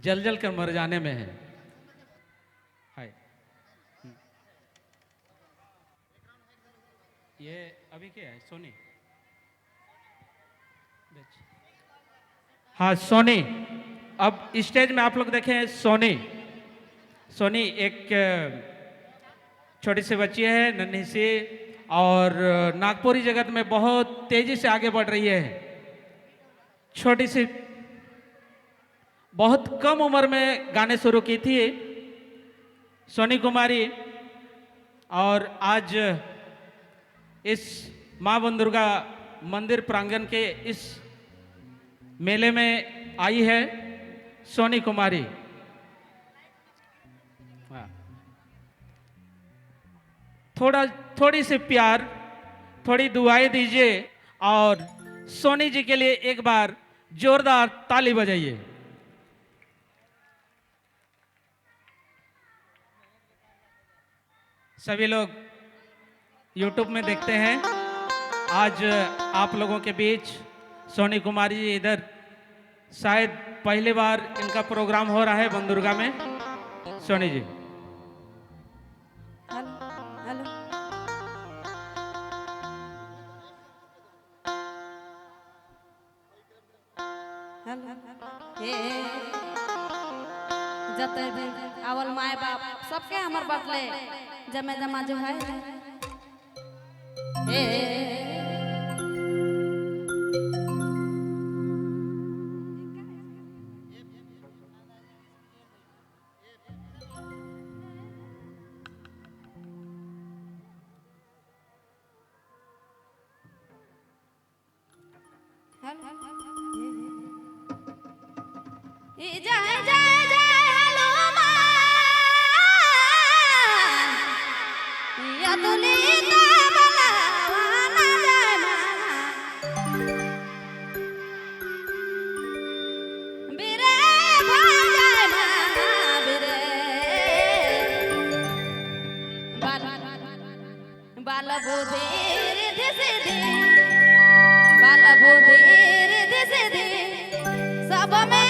जल जल कर मर जाने में है। हाय, ये अभी क्या है? सोनी। हाँ सोनी। अब स्टेज में आप लोग देखें सोनी। सोनी एक छोटी सी बच्ची है, नन्ही सी, और नागपुरी जगत में बहुत तेजी से आगे बढ़ रही है। छोटी सी, बहुत कम उम्र में गाने शुरू की थी सोनी कुमारी, और आज इस माँ वन दुर्गा मंदिर प्रांगण के इस मेले में आई है सोनी कुमारी। थोड़ी सी प्यार, थोड़ी दुआएं दीजिए और सोनी जी के लिए एक बार जोरदार ताली बजाइए। सभी लोग YouTube में देखते हैं, आज आप लोगों के बीच सोनी कुमारी जी इधर शायद पहली बार इनका प्रोग्राम हो रहा है वन दुर्गा में। सोनी जी। हेलो। जते भी आवल माए बाप सबके हमर बटले जमे जमा जो है जय जय जय हनुमान यदुलित बलवान जय बीरे भाई जय बीरे बाल बुद्धि रिद्धि सिद्धि बाल बुद्धि रिद्धि सिद्धि सब में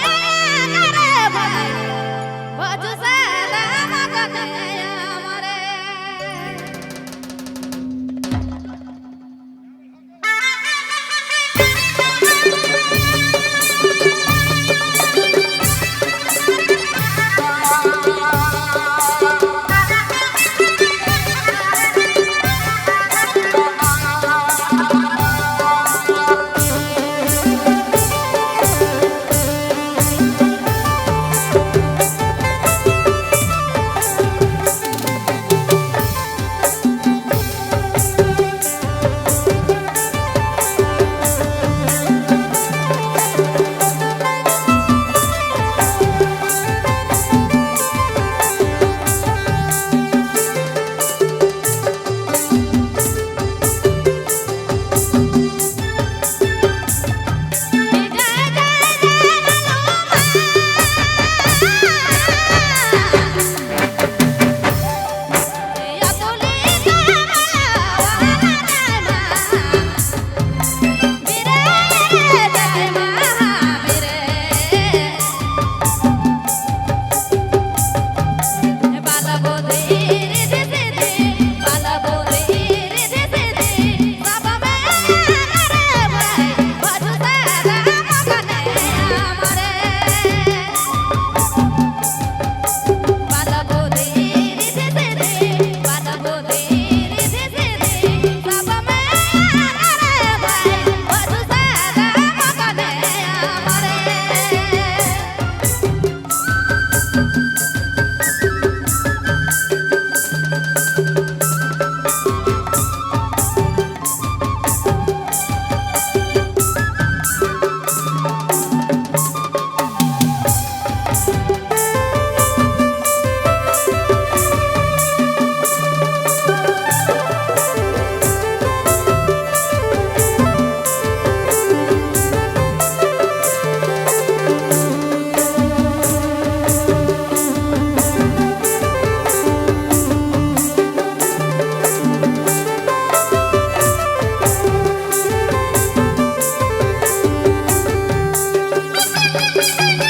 Thank you.